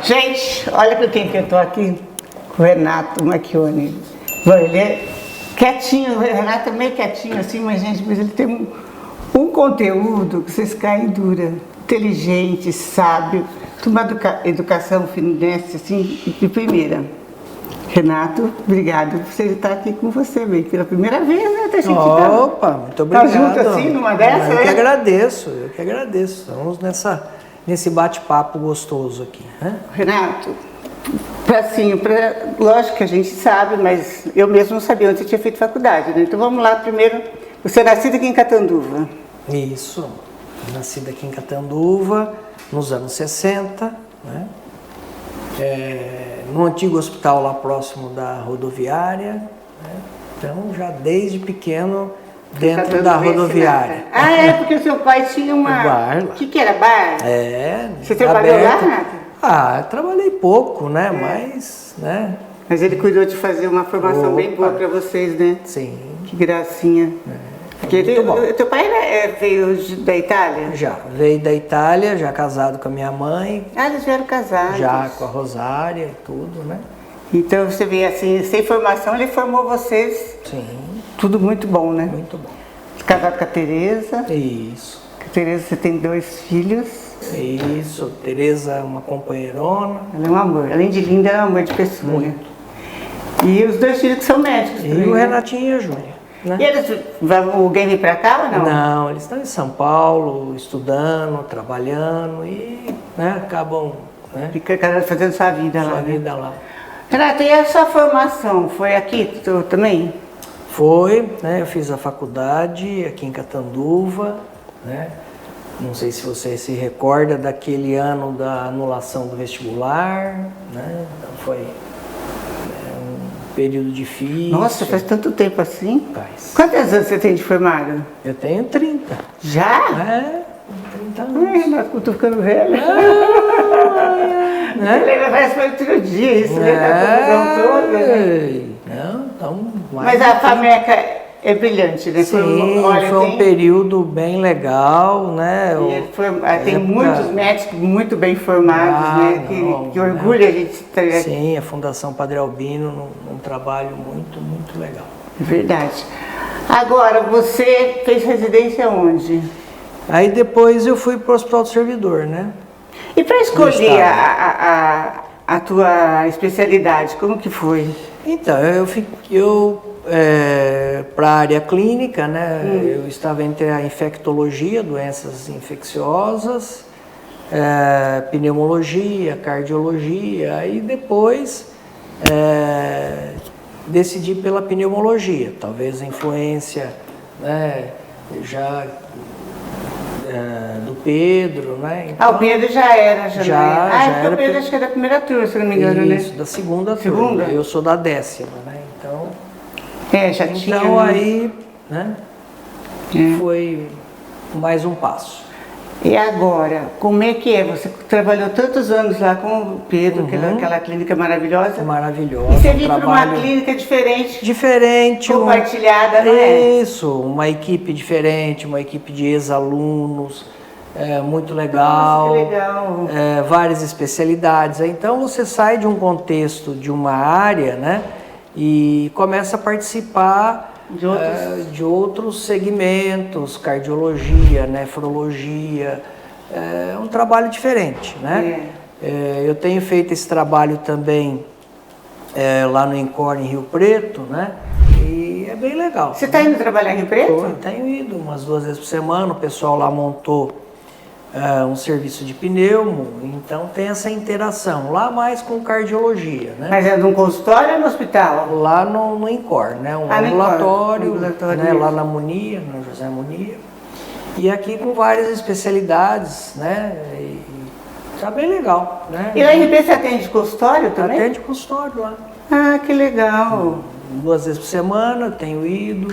Gente, olha com quem que eu tô aqui. Com o Renato Macchione. Bom, ele é quietinho, o Renato é meio quietinho assim, mas gente, ele tem um conteúdo que vocês caem dura. Inteligente, sábio, uma educação finesse assim, de primeira. Renato, obrigado por estar aqui com você, bem, pela primeira vez, né? Opa, muito obrigado. Tá junto assim, numa dessa, eu que agradeço. Estamos nesse bate-papo gostoso aqui, né? Renato, lógico que a gente sabe, mas eu mesmo não sabia onde você tinha feito faculdade, né? Então vamos lá, primeiro, você é nascido aqui em Catanduva. Isso, nascido aqui em Catanduva, nos anos 60, né? No antigo hospital lá próximo da rodoviária, né? Então já desde pequeno dentro da rodoviária. Ah, é, porque o seu pai tinha uma... bar. O que era bar? É. Você trabalhou lá, Renato? Ah, trabalhei pouco, né? Mas, né? Mas ele cuidou de fazer uma formação bem boa para vocês, né? Sim. Que gracinha. Porque teu pai veio da Itália? Já, veio da Itália, já casado com a minha mãe. Ah, eles vieram casados. Já com a Rosária e tudo, né? Então você vê assim, sem formação ele formou vocês. Sim. Tudo muito bom, né? Muito bom. Casado com a Tereza. Isso. Com a Tereza você tem 2 filhos. Isso, Tereza é uma companheirona. Ela é um amor, além de linda, ela é um amor de pessoa. Muito. Né? E os 2 filhos que são médicos. E o Renatinho e a Júlia. Né? E eles, alguém vem pra cá ou não? Não, eles estão em São Paulo, estudando, trabalhando e, né, acabam, né, Fica fazendo sua vida lá. sua vida lá. Renato, e a sua formação foi aqui também? Foi, né, eu fiz a faculdade aqui em Catanduva, né, não sei se você se recorda daquele ano da anulação do vestibular, né, então foi período difícil. Nossa, faz tanto tempo assim? Faz. Quantos anos você tem de formado? Eu tenho 30. Já? 30 anos. Ai, Renato, eu tô ficando velha. Né? Ele vai para outro dia, isso, né? Da confusão toda. Né? Não, então... Mas a FAMECA é brilhante, né? Sim, foi um período bem legal, né? Tem muitos médicos muito bem formados, né? Que orgulho a gente ter. Sim, a Fundação Padre Albino, um trabalho muito, muito legal. Verdade. Agora, você fez residência onde? Aí depois eu fui para o Hospital do Servidor, né? E para escolher a tua especialidade, como que foi? Então, para a área clínica, né? Eu estava entre a infectologia, doenças infecciosas, pneumologia, cardiologia, aí depois decidi pela pneumologia, talvez a influência, né, já do Pedro, né? Então, o Pedro já era. Já era. O Pedro acho que é da primeira turma, se não me engano, né? Isso, da segunda turma. Eu sou da 10ª, né? Então... já tinha. Então aí, né? Foi mais um passo. E agora, como é que é? Você trabalhou tantos anos lá com o Pedro, aquela clínica maravilhosa. Maravilhosa. E você veio para uma clínica diferente. Diferente. Compartilhada, não é? Isso, uma equipe diferente, uma equipe de ex-alunos, muito legal. Nossa, que legal. Várias especialidades. Então você sai de um contexto, de uma área, né? E começa a participar de outros segmentos, cardiologia, nefrologia, é um trabalho diferente, né? Eu tenho feito esse trabalho também lá no INCOR em Rio Preto, né? E é bem legal. Você está indo trabalhar em Rio Preto? Eu tenho ido umas 2 vezes por semana, o pessoal lá montou um serviço de pneumo, então tem essa interação, lá mais com cardiologia, né? Mas é num consultório ou no hospital? Lá no INCOR, né? Um ambulatório, né? Lá na Munia, na José Munia, e aqui com várias especialidades, né? E tá bem legal, né? E lá em RP você atende consultório também? Atende consultório lá. Ah, que legal. 2 vezes por semana, tenho ido.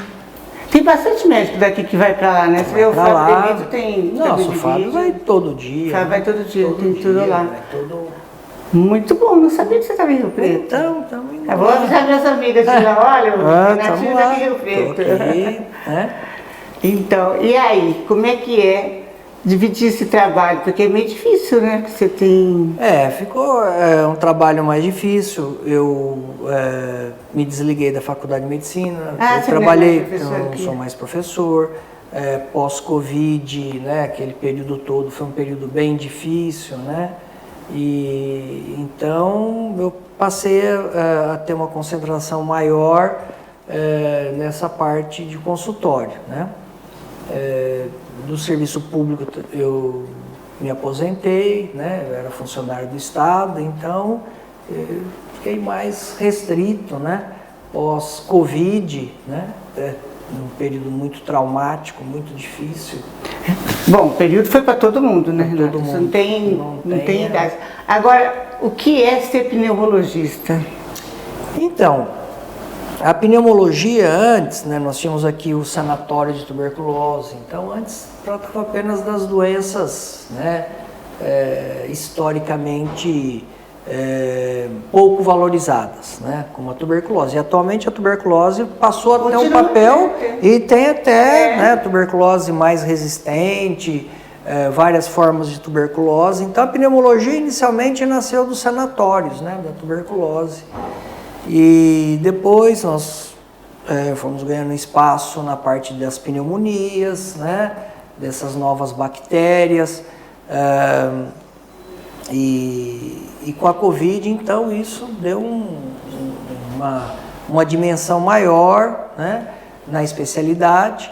Tem bastante médico daqui que vai pra lá, né? Você vê o Fábio Benito tem... Nossa, o Fábio vai todo dia. Fábio vai todo dia, tem tudo lá. Todo... Muito bom, não sabia que você estava em Rio Preto. Então, estamos indo. Eu vou avisar minhas amigas de lá, olha, o Renatinho está aqui em Rio Preto. Aqui, né? Então, e aí, como é que é dividir esse trabalho? Porque é meio difícil, né? Que você tem... Ficou um trabalho mais difícil. Eu me desliguei da faculdade de medicina, eu você trabalhei, não é mais eu professor não aqui. sou mais professor. Pós-Covid, né? Aquele período todo foi um período bem difícil, né? E então eu passei a ter uma concentração maior nessa parte de consultório, né? Do serviço público eu me aposentei, né? Eu era funcionário do Estado, então fiquei mais restrito, né? Pós-Covid, né? Um período muito traumático, muito difícil. Bom, o período foi para todo mundo, né? Pra todo Renato? Isso mundo. não tem idade. Agora, o que é ser pneumologista? Então, a pneumologia antes, né, nós tínhamos aqui o sanatório de tuberculose, então antes tratava apenas das doenças, né, historicamente pouco valorizadas, né, como a tuberculose. E atualmente a tuberculose passou a ter um papel e tem até né, tuberculose mais resistente, várias formas de tuberculose. Então a pneumologia inicialmente nasceu dos sanatórios, né, da tuberculose. E depois nós fomos ganhando espaço na parte das pneumonias, né, dessas novas bactérias. E com a Covid, então, isso deu uma dimensão maior, né, na especialidade.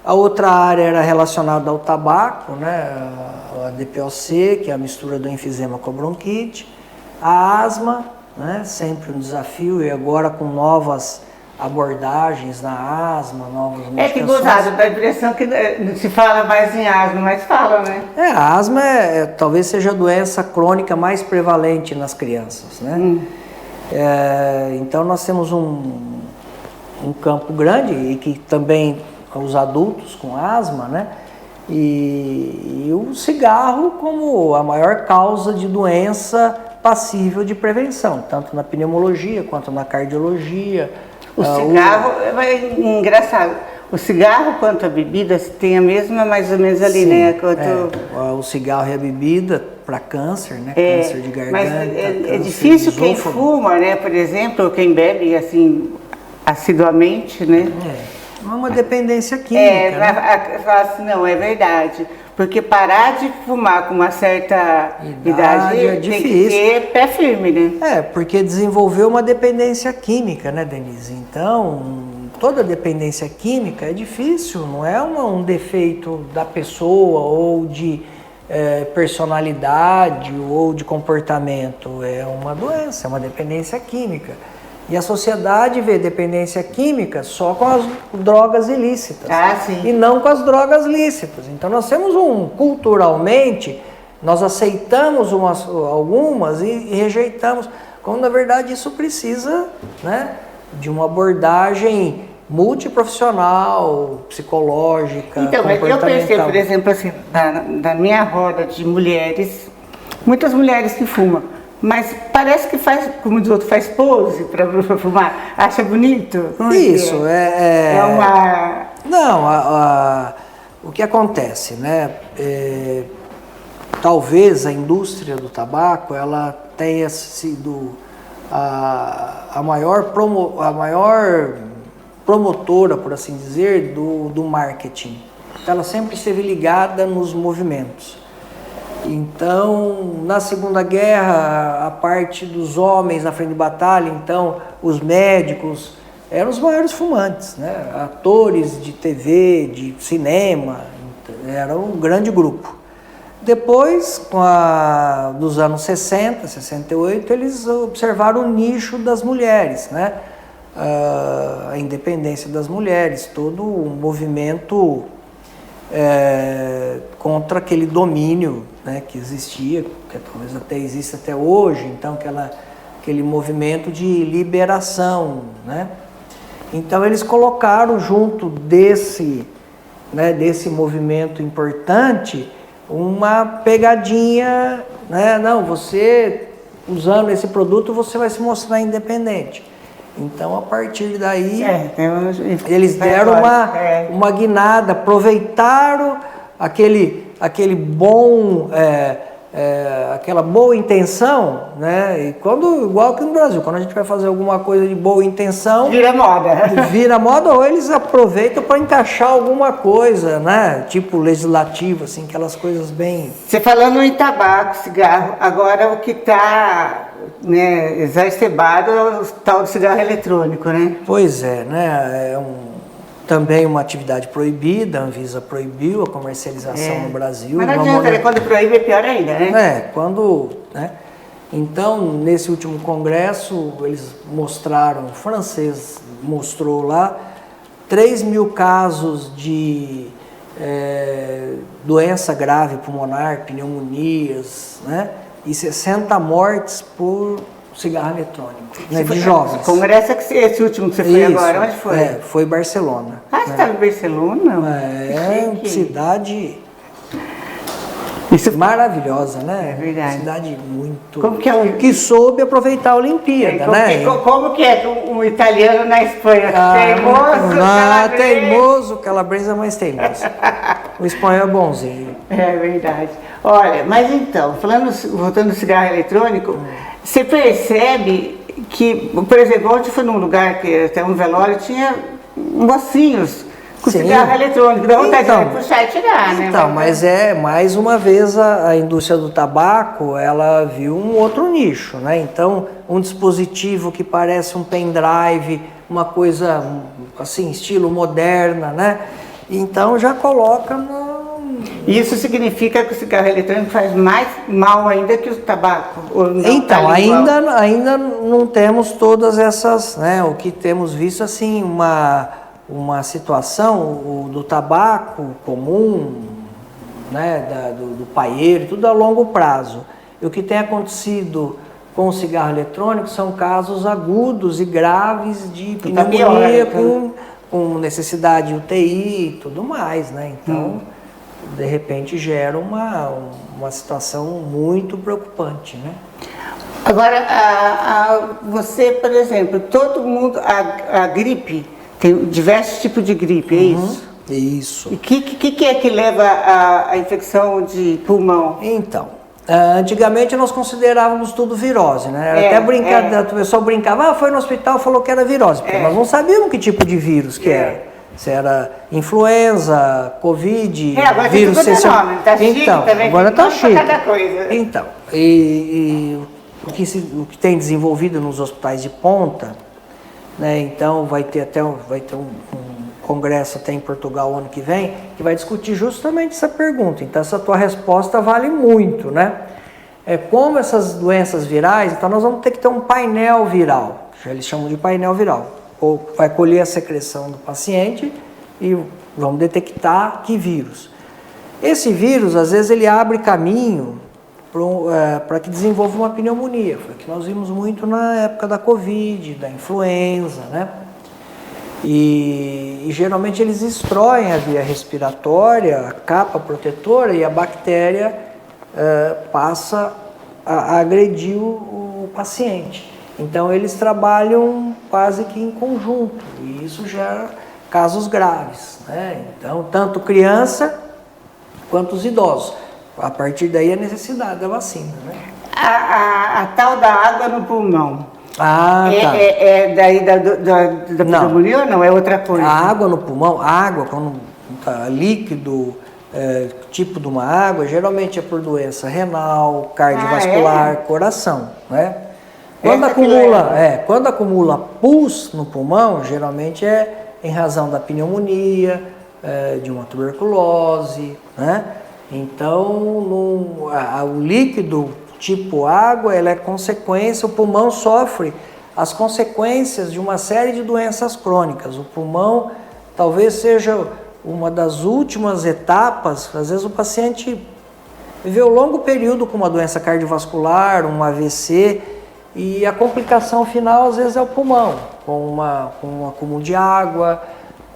A outra área era relacionada ao tabaco, né, a DPOC, que é a mistura do enfisema com a bronquite. A asma, né, sempre um desafio, e agora com novas abordagens na asma, novas medicações. Que gozado, dá a impressão que não se fala mais em asma, mas fala, né? A asma talvez seja a doença crônica mais prevalente nas crianças, né? Então nós temos um campo grande e que também os adultos com asma, né? E o cigarro como a maior causa de doença passível de prevenção, tanto na pneumologia quanto na cardiologia. O cigarro é engraçado. O cigarro quanto a bebida tem a mesma mais ou menos ali, sim, né? O cigarro e a bebida para câncer, né? Câncer de garganta. Mas câncer é difícil de quem esôfago. fuma, né? Por exemplo, ou quem bebe assim assiduamente, né? É uma dependência química. Né? Fala assim, não, é verdade. Porque parar de fumar com uma certa idade é tem difícil. que ter pé firme, né? Porque desenvolveu uma dependência química, né, Denise? Então, toda dependência química é difícil, não é um defeito da pessoa ou de personalidade ou de comportamento, é uma doença, é uma dependência química. E a sociedade vê dependência química só com as drogas ilícitas e não com as drogas lícitas. Então nós temos culturalmente, nós aceitamos algumas e rejeitamos, quando na verdade isso precisa, né, de uma abordagem multiprofissional, psicológica, então, mas eu percebo, por exemplo, assim, da minha roda de mulheres, muitas mulheres que fumam, mas parece que faz, como diz outro, faz pose para fumar, acha bonito? Como isso, é uma... Não, o que acontece, né? Talvez a indústria do tabaco, ela tenha sido a maior promotora, por assim dizer, do marketing. Ela sempre esteve ligada nos movimentos. Então, na Segunda Guerra, a parte dos homens na frente de batalha, então, os médicos eram os maiores fumantes, né? Atores de TV, de cinema, era um grande grupo. Depois, dos anos 60, 68, eles observaram o nicho das mulheres, né? A independência das mulheres, todo um movimento contra aquele domínio, né, que existia, que talvez até existe até hoje, então aquele movimento de liberação, né? Então eles colocaram junto desse movimento importante uma pegadinha, né? Não, você usando esse produto você vai se mostrar independente. Então, a partir daí, eles deram uma guinada, aproveitaram aquele bom, aquela boa intenção, né? E igual que no Brasil, quando a gente vai fazer alguma coisa de boa intenção, Vira moda. vira moda, ou eles aproveitam para encaixar alguma coisa, né? Tipo legislativo, assim, aquelas coisas bem... Você falando em tabaco, cigarro, agora o que está, né, exacerbado é o tal do cigarro eletrônico, né? Pois é, né? Também uma atividade proibida, a Anvisa proibiu a comercialização no Brasil. Mas não adianta, né? Quando proíbe é pior ainda, né? Né? Então, nesse último congresso, eles mostraram, o francês mostrou lá, 3 mil casos de doença grave pulmonar, pneumonias, né? E 60 mortes por cigarro eletrônico, né, de jovens. Congresso esse último que você foi agora, onde foi? Foi Barcelona. Ah, você estava em Barcelona? Cidade maravilhosa, né? É verdade. Cidade muito... Como que é que soube aproveitar a Olimpíada, né? Como que é um italiano na Espanha? Teimoso, calabresa é mais teimoso. O espanhol é bonzinho. É verdade. Olha, mas então, voltando ao cigarro eletrônico, você percebe que, por exemplo, ontem foi num lugar que até um velório, tinha mocinhos com cigarro eletrônico, dá vontade de puxar e tirar, né? Então, mas mais uma vez a indústria do tabaco, ela viu um outro nicho, né? Então, um dispositivo que parece um pendrive, uma coisa assim, estilo moderna, né? Então já coloca no... Isso significa que o cigarro eletrônico faz mais mal ainda que o tabaco? Então, ainda não temos todas essas, né? O que temos visto, assim, uma situação do tabaco comum, né? Do paieiro, tudo a longo prazo. E o que tem acontecido com o cigarro eletrônico são casos agudos e graves de pneumonia com necessidade de UTI e tudo mais, né? Então... de repente gera uma situação muito preocupante, né? Agora, você, por exemplo, todo mundo, a gripe, tem diversos tipos de gripe, é isso? Isso. E o que é que leva à infecção de pulmão? Então, antigamente nós considerávamos tudo virose, né? Era até brincadeira, o pessoal brincava, foi no hospital, falou que era virose, porque nós não sabíamos que tipo de vírus que era. Se era influenza, Covid, agora vírus... Tá chique também, agora tá chique. Cada coisa. Então, o que tem desenvolvido nos hospitais de ponta, né? Então vai ter um congresso até em Portugal ano que vem, que vai discutir justamente essa pergunta. Então essa tua resposta vale muito, né? Como essas doenças virais, então nós vamos ter que ter um painel viral, que eles chamam de painel viral. Ou vai colher a secreção do paciente e vamos detectar que vírus. Esse vírus, às vezes, ele abre caminho para que desenvolva uma pneumonia. Foi o que nós vimos muito na época da Covid, da influenza, né? E geralmente eles destroem a via respiratória, a capa protetora, e a bactéria passa a agredir o paciente. Então eles trabalham quase que em conjunto e isso gera casos graves, né? Então, tanto criança quanto os idosos. A partir daí a necessidade da vacina, né? A tal da água no pulmão. Tá. Daí da pneumonia ou não? É outra coisa? A água no pulmão, quando tá líquido, tipo de uma água, geralmente é por doença renal, cardiovascular, coração, né? Quando acumula pus no pulmão, geralmente é em razão da pneumonia, de uma tuberculose, né? Então, o líquido tipo água, ela é consequência, o pulmão sofre as consequências de uma série de doenças crônicas. O pulmão talvez seja uma das últimas etapas, às vezes o paciente viveu um longo período com uma doença cardiovascular, um AVC, e a complicação final às vezes é o pulmão, com um acúmulo de água,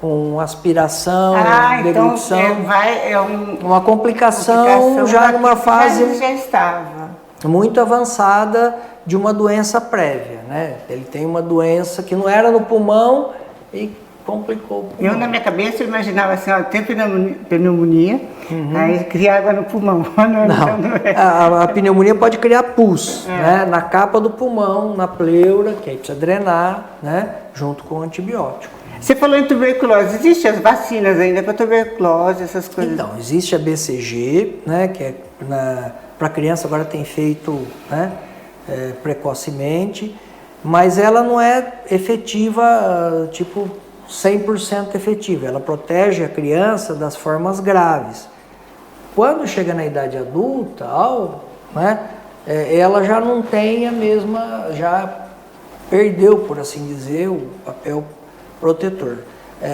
com aspiração, deglutição. Então uma complicação já numa fase já estava muito avançada de uma doença prévia, né? Ele tem uma doença que não era no pulmão e complicou. Eu, na minha cabeça, eu imaginava assim, ó, tem pneumonia, aí cria água no pulmão. Não, a pneumonia pode criar pus, né? Na capa do pulmão, na pleura, que aí precisa drenar, né? Junto com o antibiótico. Você falou em tuberculose, existem as vacinas ainda para tuberculose, essas coisas? Então, existe a BCG, né? Que é para criança agora tem feito, né? Precocemente, mas ela não é efetiva, tipo 100% efetiva. Ela protege a criança das formas graves. Quando chega na idade adulta, né, ela já não tem a mesma, já perdeu, por assim dizer, o papel protetor.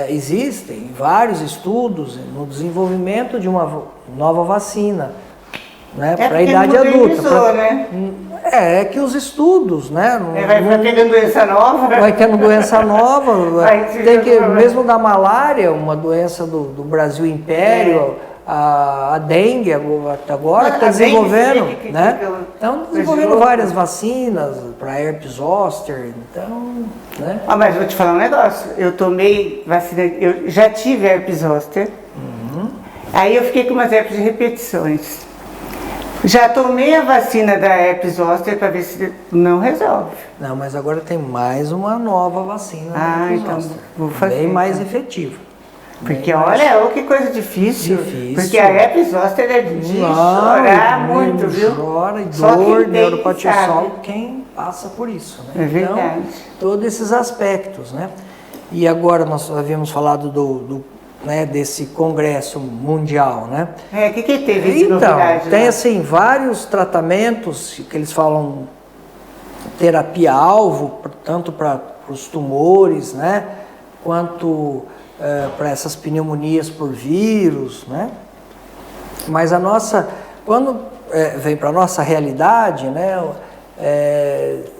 Existem vários estudos no desenvolvimento de uma nova vacina, né, para a idade adulta. Né? É que os estudos, né? Vai tendo doença nova. Vai tendo doença nova. Tem que, mesmo da malária, uma doença do Brasil Império, a dengue agora que está desenvolvendo, né? Estão desenvolvendo várias vacinas para herpes zoster, então, né? Mas vou te falar um negócio. Eu tomei vacina, eu já tive herpes zoster. Aí eu fiquei com umas herpes de repetições. Já tomei a vacina da herpes zoster para ver se não resolve. Não, mas agora tem mais uma nova vacina. Então vou fazer. Bem mais efetiva. Porque olha, que coisa difícil. Porque a herpes zoster é de chorar muito, viu? Chora e dor, neuropatia, quem passa por isso, né? É verdade. Então, todos esses aspectos, né? E agora nós havíamos falado né, desse congresso mundial, né? O que teve de novidade? Tem assim vários tratamentos que eles falam terapia-alvo, tanto para os tumores, né? Quanto para essas pneumonias por vírus, né? Mas quando vem para a nossa realidade, né?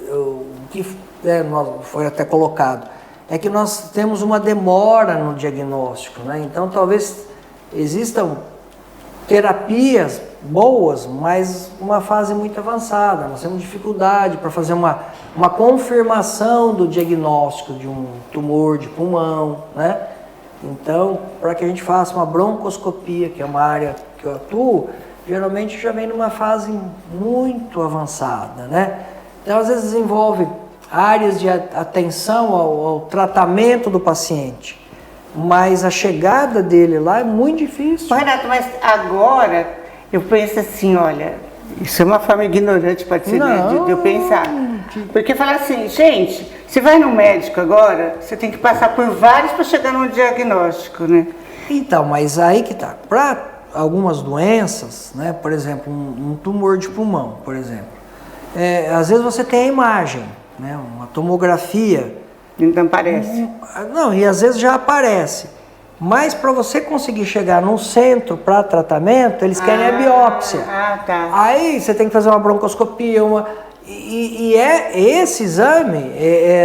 O que foi até colocado é que nós temos uma demora no diagnóstico, né? Então talvez existam terapias boas, mas uma fase muito avançada. Nós temos dificuldade para fazer uma confirmação do diagnóstico de um tumor de pulmão, né? Então, para que a gente faça uma broncoscopia, que é uma área que eu atuo, geralmente já vem numa fase muito avançada, né? Então, às vezes desenvolve áreas de atenção ao tratamento do paciente, mas a chegada dele lá é muito difícil. Renato, mas agora eu penso assim, olha, isso é uma forma ignorante, pode ser, de eu pensar. Porque falar assim, gente, você vai no médico agora, você tem que passar por vários para chegar num diagnóstico, né? Então, mas aí que tá. Para algumas doenças, né, por exemplo, um tumor de pulmão, por exemplo, às vezes você tem a imagem, né, uma tomografia. Então aparece. Não, e às vezes já aparece. Mas para você conseguir chegar num centro para tratamento, eles querem a biópsia. Tá. Aí você tem que fazer uma broncoscopia, esse exame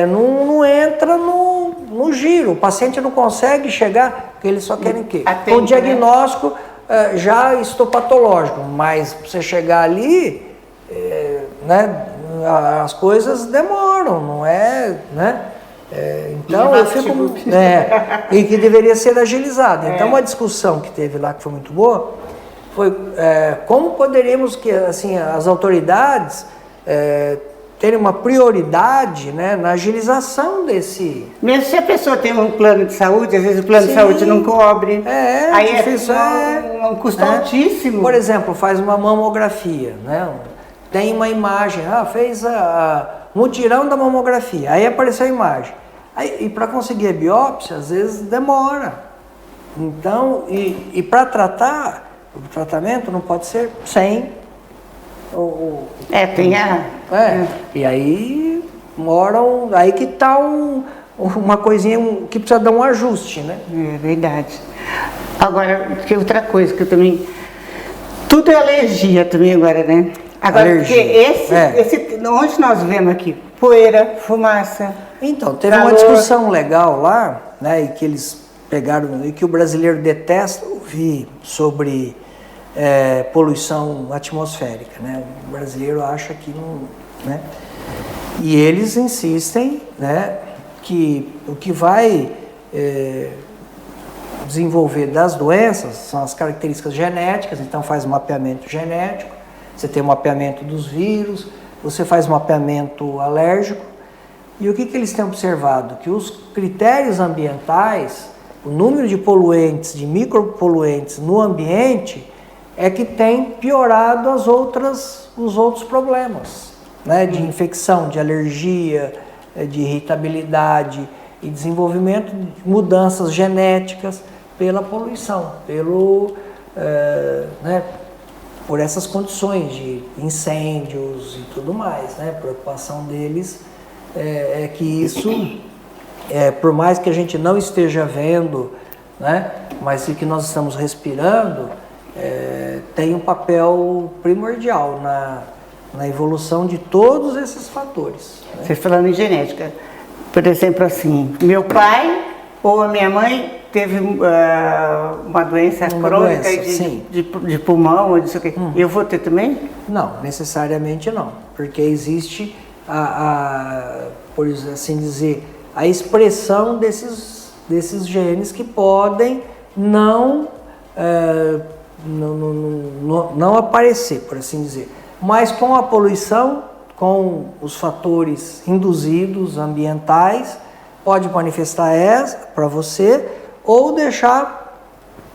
não entra no giro. O paciente não consegue chegar, porque eles só querem o quê? O diagnóstico já histopatológico, mas para você chegar ali, né, as coisas demoram, não é, né? Então eu fico e que deveria ser agilizado. Então uma discussão que teve lá que foi muito boa foi como poderíamos que assim as autoridades terem uma prioridade, né, na agilização desse. Mesmo se a pessoa tem um plano de saúde, às vezes o plano de saúde não cobre. Aí difícil, um custo altíssimo. Por exemplo, faz uma mamografia, né? Tem uma imagem, fez mutirão da mamografia, aí apareceu a imagem. E para conseguir a biópsia, às vezes demora. Então, e para tratar, o tratamento não pode ser sem. E aí aí que está uma coisinha que precisa dar um ajuste, né? É verdade. Agora, que outra coisa que eu também. Tudo é alergia também agora, né? Agora, alergia. Porque onde nós vemos aqui? Poeira, fumaça. Então, teve uma discussão legal lá, né? E que eles pegaram, e que o brasileiro detesta ouvir sobre poluição atmosférica, né? O brasileiro acha que não, né? E eles insistem, né? Que o que vai desenvolver das doenças, são as características genéticas, então faz um mapeamento genético, você tem o mapeamento dos vírus, você faz um mapeamento alérgico, e o que eles têm observado? Que os critérios ambientais, o número de poluentes, de micropoluentes no ambiente, é que tem piorado os outros problemas, né? De infecção, de alergia, de irritabilidade e desenvolvimento de mudanças genéticas pela poluição, por essas condições de incêndios e tudo mais, né? A preocupação deles é que isso, por mais que a gente não esteja vendo, né? Mas que nós estamos respirando, tem um papel primordial na evolução de todos esses fatores. Né? Você falando em genética, por exemplo, assim, meu pai ou a minha mãe teve uma doença crônica de pulmão, ou disso aqui. Eu vou ter também? Não, necessariamente não, porque existe por assim dizer, a expressão desses genes que podem não aparecer, por assim dizer. Mas com a poluição, com os fatores induzidos ambientais, pode manifestar essa para você ou deixar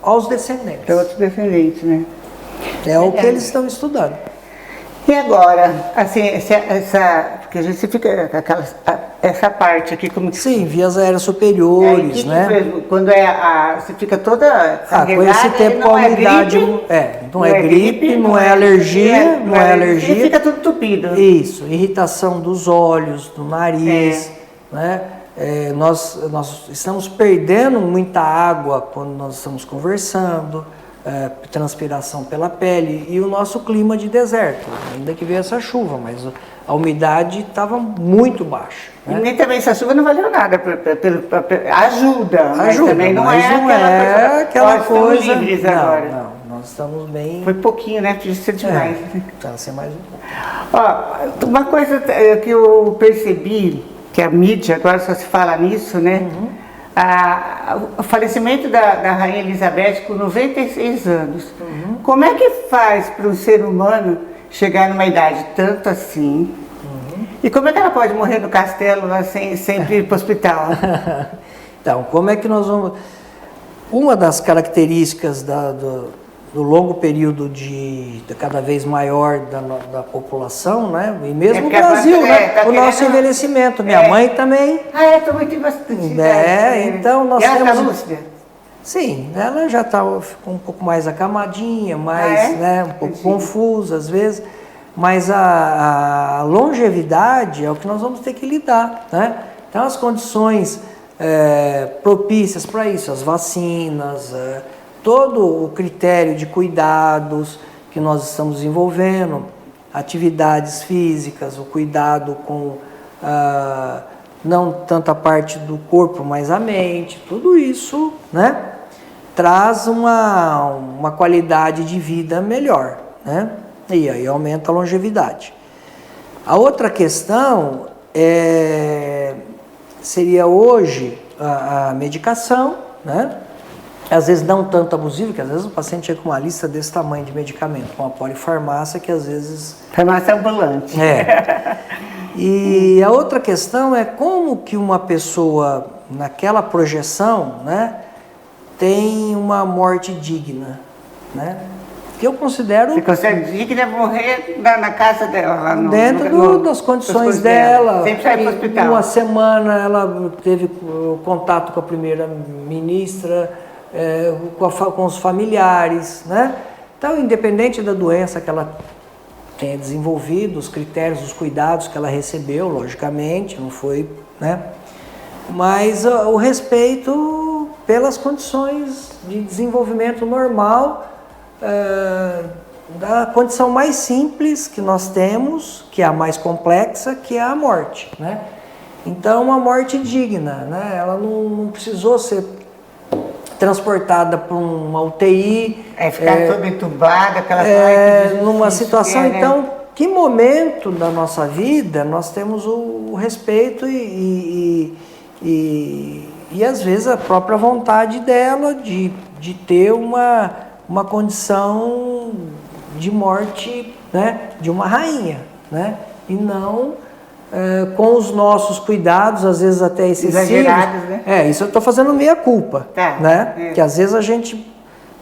aos descendentes. Para outros descendentes, né? É o que eles estão estudando. E agora, assim, porque a gente fica com essa parte aqui como que... Sim, vias aéreas superiores, né? Quando você fica toda com esse tempo a umidade não é gripe, não é alergia, não é alergia. E fica tudo tupido. Isso, irritação dos olhos, do nariz, né? Nós estamos perdendo muita água quando nós estamos conversando, transpiração pela pele e o nosso clima de deserto, ainda que veio essa chuva, mas a umidade estava muito baixa. Né? E nem também essa chuva não valeu nada, ajuda, mas também não é aquela coisa. Nós estamos livres agora. Não, nós estamos bem... Foi pouquinho, né? Precisa ser demais. Precisa ser mais um pouco. Ó, uma coisa que eu percebi, que a mídia agora só se fala nisso, né? O falecimento da Rainha Elizabeth com 96 anos. Como é que faz para um ser humano chegar numa idade tanto assim? E como é que ela pode morrer no castelo lá sem ir para o hospital? Então, como é que nós vamos... Uma das características do longo período de cada vez maior da população, né? E mesmo no Brasil, né? O nosso envelhecimento. Minha mãe também. Estou muito bastante. Então nós temos... Ela está lúcida? Sim, ela já ficou um pouco mais acamadinha, um pouco confusa às vezes, mas a longevidade é o que nós vamos ter que lidar, né? Então as condições propícias para isso, as vacinas, todo o critério de cuidados que nós estamos desenvolvendo, atividades físicas, o cuidado com não tanto a parte do corpo, mas a mente, tudo isso, né, traz uma qualidade de vida melhor, né? E aí aumenta a longevidade. A outra questão seria hoje a medicação, né? Às vezes não tanto abusivo, que às vezes o paciente chega com uma lista desse tamanho de medicamento, com a polifarmácia, que às vezes... Farmácia ambulante. E a outra questão é como que uma pessoa, naquela projeção, né, tem uma morte digna, né? Que eu considero... Você considera digna morrer na casa dela? Dentro das condições dela. Sempre sair para o hospital. Uma semana ela teve contato com a primeira-ministra, com os familiares, né? Então, independente da doença que ela tenha desenvolvido, os critérios, os cuidados que ela recebeu, logicamente, não foi, né? Mas o respeito pelas condições de desenvolvimento normal, da condição mais simples que nós temos, que é a mais complexa, que é a morte, né? Então, uma morte digna, né? Ela não precisou ser transportada para uma UTI. Ficar toda entubada, aquela numa situação, então, que momento da nossa vida nós temos o respeito e e às vezes a própria vontade dela de ter uma condição de morte, né, de uma rainha, né, e não com os nossos cuidados, às vezes até excessivos. Exagerados, né? Isso eu estou fazendo meia culpa, Tá, né, que às vezes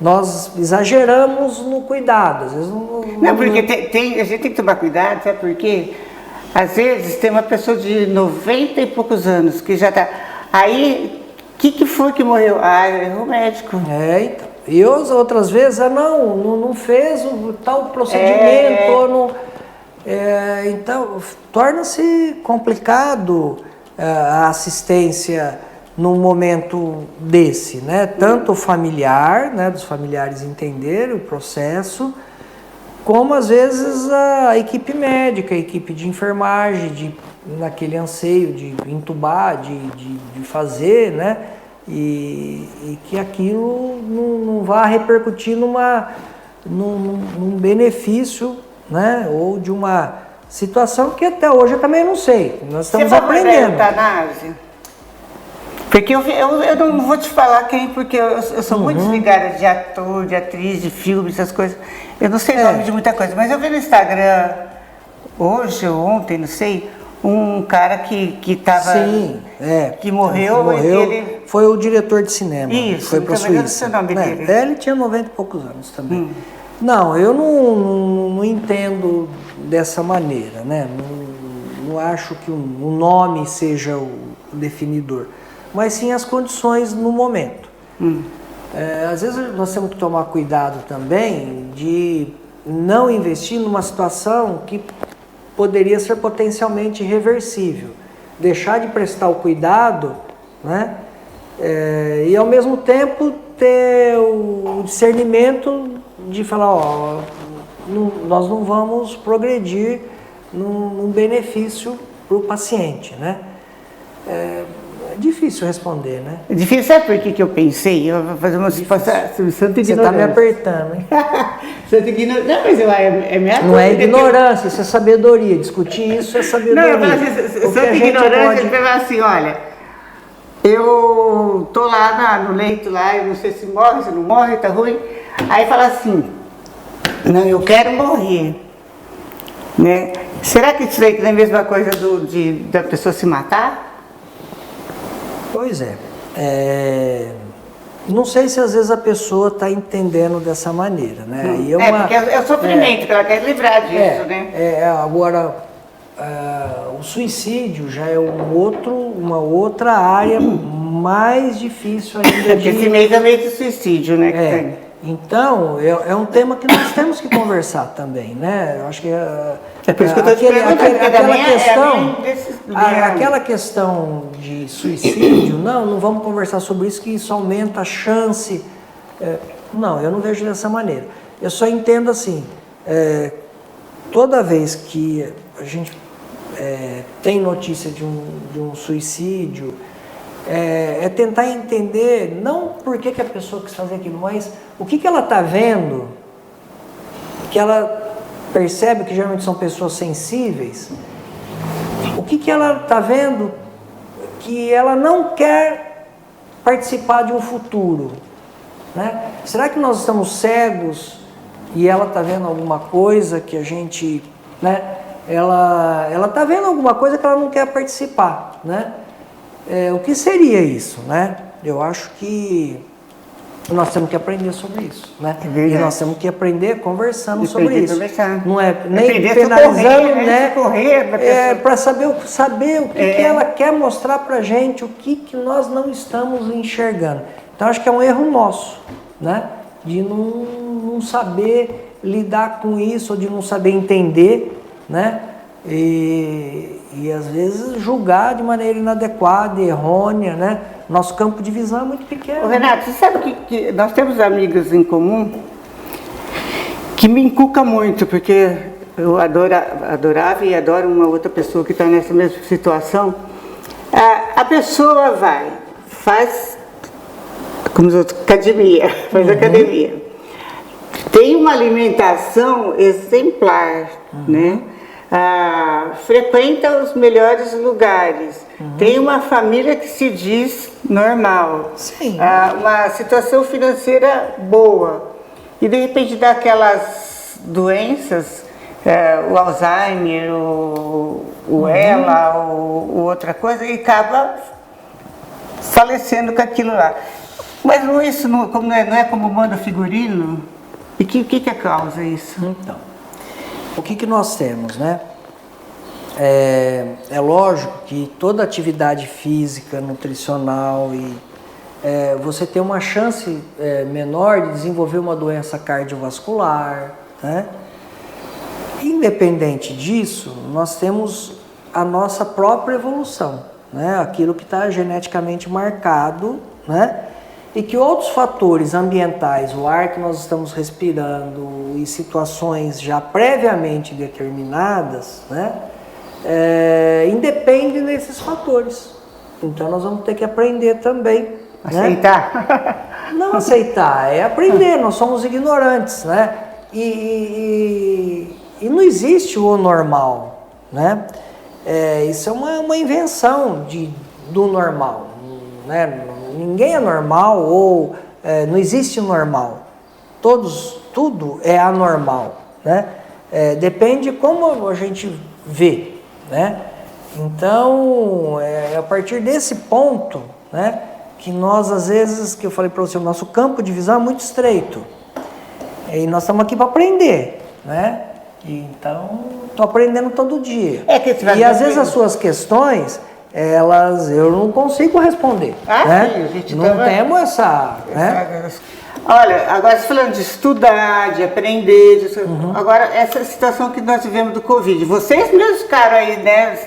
nós exageramos no cuidado, às vezes não, porque a gente tem que tomar cuidado, sabe por quê? Às vezes tem uma pessoa de 90 e poucos anos que já está. Aí, o que foi que morreu? Ah, errou o médico. Então. E outras vezes, não fez o tal procedimento, ou não. Então, torna-se complicado a assistência num momento desse, né? Tanto familiar, né? Dos familiares entenderem o processo, como às vezes a equipe médica, a equipe de enfermagem, naquele anseio de entubar, de fazer, né? E que aquilo não vá repercutir num benefício, né? Ou de uma situação que até hoje eu também não sei. Nós estamos aprendendo. Eutanásia? Porque eu não vou te falar quem, porque eu sou muito desligada de ator, de atriz, de filme, essas coisas. Eu não sei o nome de muita coisa, mas eu vi no Instagram, hoje ou ontem, não sei, um cara que estava... Sim, que morreu. Ele... Foi o diretor de cinema. Isso, foi para a Suíça. Não sei o nome dele. Ele tinha 90 e poucos anos também. Não, eu não entendo dessa maneira, né? Não acho que o nome seja o definidor, mas sim as condições no momento. Às vezes nós temos que tomar cuidado também de não investir numa situação que poderia ser potencialmente irreversível. Deixar de prestar o cuidado, né? E ao mesmo tempo ter o discernimento de falar, nós não vamos progredir num benefício para o paciente, né? É difícil responder, né? É difícil, sabe por que eu pensei? Eu vou fazer uma situação santa ignorância. Você está me apertando, hein? Santa ignorância. Não, mas é minha Não é ignorância, isso é sabedoria. Discutir isso é sabedoria. Não, eu falo assim, santa ignorância, ele fala assim, olha, eu tô lá no leito lá, eu não sei se morre, se não morre, tá ruim. Aí fala assim, não, eu quero morrer, né? Será que isso aí é a mesma coisa da pessoa se matar? Pois não sei se às vezes a pessoa está entendendo dessa maneira, né? Porque é o sofrimento que ela quer livrar disso, né? Agora, o suicídio já é uma outra área mais difícil ainda Porque esse mês é mês de suicídio, né? Que tem. Então, é um tema que nós temos que conversar também, né? Eu acho que é por isso que eu estou te perguntando, aquela questão de suicídio, não vamos conversar sobre isso, que isso aumenta a chance. Não, eu não vejo dessa maneira. Eu só entendo assim, toda vez que a gente tem notícia de um suicídio, é tentar entender, não por que a pessoa quis fazer aquilo, mas o que ela está vendo, que ela percebe que geralmente são pessoas sensíveis, o que ela está vendo que ela não quer participar de um futuro, né? Será que nós estamos cegos e ela está vendo alguma coisa que a gente, né? Ela está vendo alguma coisa que ela não quer participar, né? O que seria isso, né? Eu acho que nós temos que aprender sobre isso, né? E nós temos que aprender conversando sobre isso. Não é nem penalizando, né? Para saber o que ela quer mostrar para a gente, o que nós não estamos enxergando. Então acho que é um erro nosso, né? De não saber lidar com isso, ou de não saber entender, né? E às vezes julgar de maneira inadequada, errônea, né? Nosso campo de visão é muito pequeno. Ô, Renato, você sabe que nós temos amigos em comum que me inculca muito, porque eu adorava e adoro uma outra pessoa que está nessa mesma situação. A pessoa faz, como os outros, academia, faz academia. Tem uma alimentação exemplar, né? frequenta os melhores lugares, tem uma família que se diz normal, Sim. Uma situação financeira boa, e de repente dá aquelas doenças, o Alzheimer, o ELA, ou outra coisa, e acaba falecendo com aquilo lá. Mas isso não é como manda o figurino? E o que causa isso? Então, o que nós temos, né? É lógico que toda atividade física, nutricional você tem uma chance menor de desenvolver uma doença cardiovascular, né? Independente disso, nós temos a nossa própria evolução, né? Aquilo que está geneticamente marcado, né? E que outros fatores ambientais, o ar que nós estamos respirando e situações já previamente determinadas, né? Independem desses fatores. Então nós vamos ter que aprender também. Aceitar? Né? Não aceitar, é aprender, nós somos ignorantes, né? E não existe o normal, né? Isso é uma invenção do normal, né? Ninguém é normal ou não existe o normal. Tudo é anormal, né? Depende de como a gente vê, né? Então, a partir desse ponto, né, que nós às vezes, que eu falei para você, o nosso campo de visão é muito estreito. E nós estamos aqui para aprender, né? Então, estou aprendendo todo dia. E às vezes as suas questões, eu não consigo responder. Né? Sim, a gente não temos essa... Né? Olha, agora você falando de estudar, de aprender, agora essa situação que nós tivemos do Covid, vocês mesmos ficaram aí, né,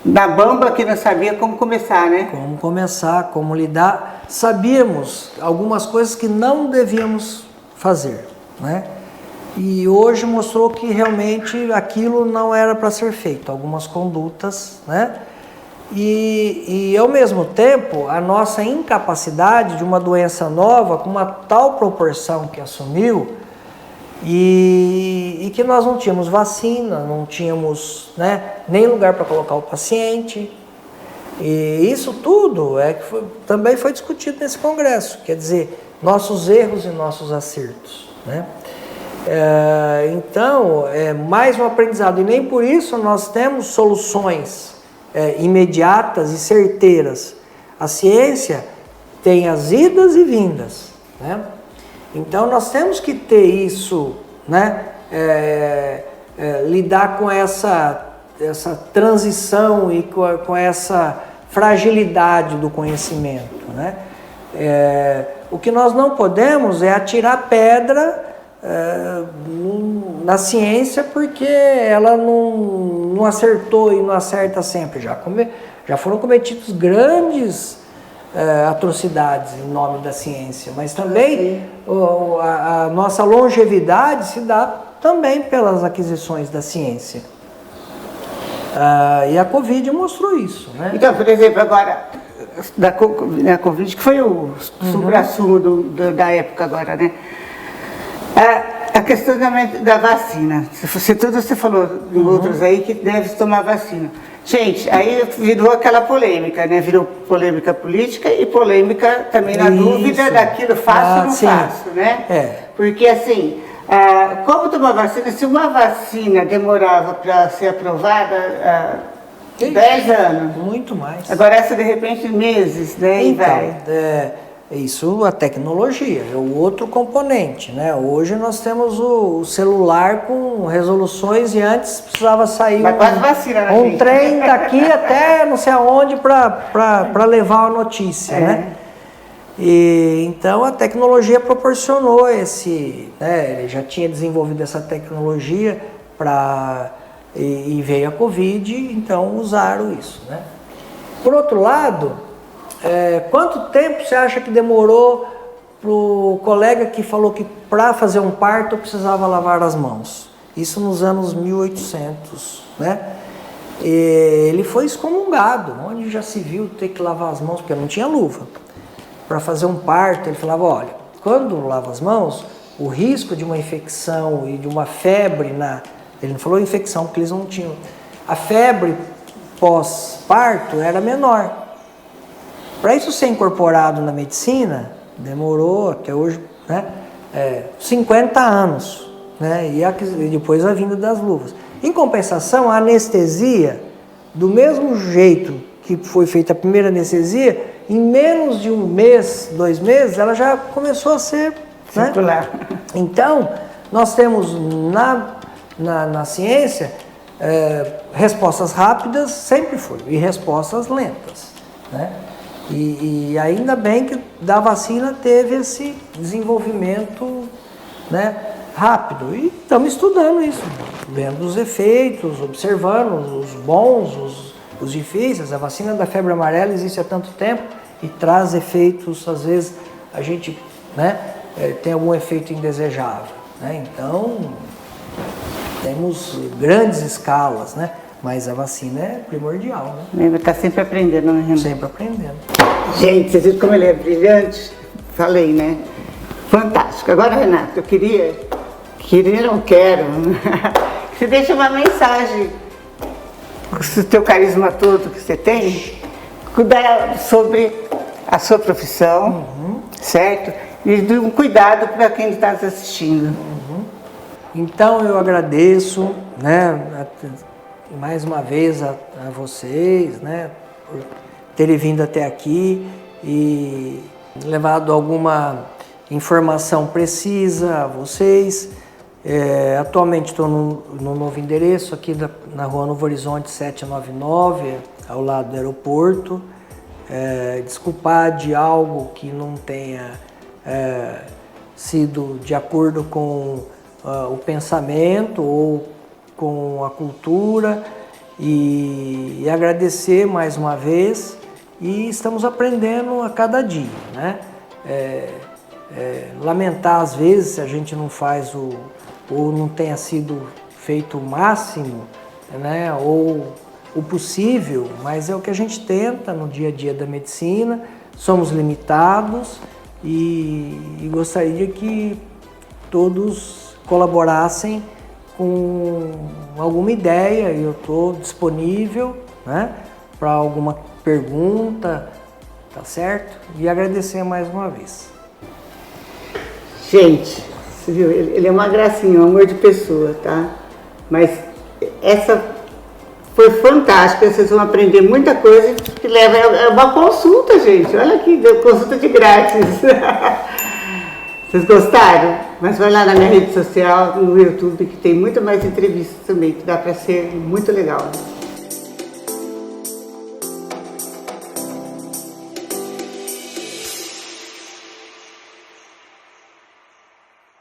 na bamba que não sabia como começar, né? Como começar, como lidar. Sabíamos algumas coisas que não devíamos fazer, né? E hoje mostrou que realmente aquilo não era para ser feito, algumas condutas, né? E ao mesmo tempo, a nossa incapacidade de uma doença nova, com uma tal proporção que assumiu, e que nós não tínhamos vacina, não tínhamos, né, nem lugar para colocar o paciente. E isso tudo também foi discutido nesse congresso, quer dizer, nossos erros e nossos acertos, né? Então, é mais um aprendizado, e nem por isso nós temos soluções imediatas e certeiras. A ciência tem as idas e vindas, né? Então nós temos que ter isso, né? Lidar com essa transição e com essa fragilidade do conhecimento, né? O que nós não podemos é atirar pedra na ciência porque ela não acertou e não acerta sempre. Já foram cometidos grandes atrocidades em nome da ciência, mas também a nossa longevidade se dá também pelas aquisições da ciência. E a Covid mostrou isso, né? Então, por exemplo, agora, da Covid, que foi o supra-sumo da época agora, né? A questão da vacina. Você falou em outros aí que deve tomar vacina. Gente, aí virou aquela polêmica, né? Virou polêmica política e polêmica também na dúvida daquilo faço ou não faço, né? Porque assim, como tomar vacina? Se uma vacina demorava para ser aprovada 10 anos. Muito mais. Agora essa de repente meses, né? Então, e vai. Isso, a tecnologia, é o outro componente, né? Hoje nós temos o celular com resoluções e antes precisava sair um trem daqui até não sei aonde para levar a notícia, né? E então a tecnologia proporcionou né? Ele já tinha desenvolvido essa tecnologia e veio a Covid, então usaram isso, né? Por outro lado, quanto tempo você acha que demorou para o colega que falou que para fazer um parto precisava lavar as mãos? Isso nos anos 1800, né? E ele foi excomungado, onde já se viu ter que lavar as mãos, porque não tinha luva. Para fazer um parto, ele falava, olha, quando lava as mãos, o risco de uma infecção e de uma febre Ele não falou infecção, porque eles não tinham. A febre pós-parto era menor. Para isso ser incorporado na medicina, demorou até hoje, né, 50 anos, né, e depois a vinda das luvas. Em compensação, a anestesia, do mesmo jeito que foi feita a primeira anestesia, em menos de 1 mês, 2 meses, ela já começou a ser circular. Né? Então, nós temos na ciência respostas rápidas, sempre foi, e respostas lentas. Né? E ainda bem que da vacina teve esse desenvolvimento, né, rápido. E estamos estudando isso, vendo os efeitos, observando os bons, os difíceis. A vacina da febre amarela existe há tanto tempo e traz efeitos, às vezes a gente, né, tem algum efeito indesejável. Né? Então, temos grandes escalas, né? Mas a vacina é primordial. Né? Está sempre aprendendo, né, Renato? Sempre aprendendo. Gente, vocês viram como ele é brilhante? Falei, né? Fantástico. Agora, Renato, eu queria, não quero, que você deixe uma mensagem com o teu carisma todo que você tem, cuidar sobre a sua profissão, certo? E de um cuidado para quem está nos assistindo. Então, eu agradeço, né, mais uma vez a vocês, né, por terem vindo até aqui e levado alguma informação precisa a vocês. Atualmente estou no novo endereço aqui na Rua Novo Horizonte 799, ao lado do aeroporto. Desculpar de algo que não tenha sido de acordo com o pensamento ou com a cultura, e agradecer mais uma vez. E estamos aprendendo a cada dia, né? Lamentar às vezes se a gente não faz ou não tenha sido feito o máximo, né? Ou o possível, mas é o que a gente tenta no dia a dia da medicina. Somos limitados e gostaria que todos colaborassem com alguma ideia. Eu estou disponível, né, para alguma pergunta, tá certo? E agradecer mais uma vez. Gente, você viu? Ele é uma gracinha, um amor de pessoa, tá? Mas essa foi fantástica, vocês vão aprender muita coisa que leva. É uma consulta, gente. Olha aqui, deu consulta de grátis. Vocês gostaram? Mas vai lá na minha rede social, no YouTube, que tem muito mais entrevistas também, que dá para ser muito legal.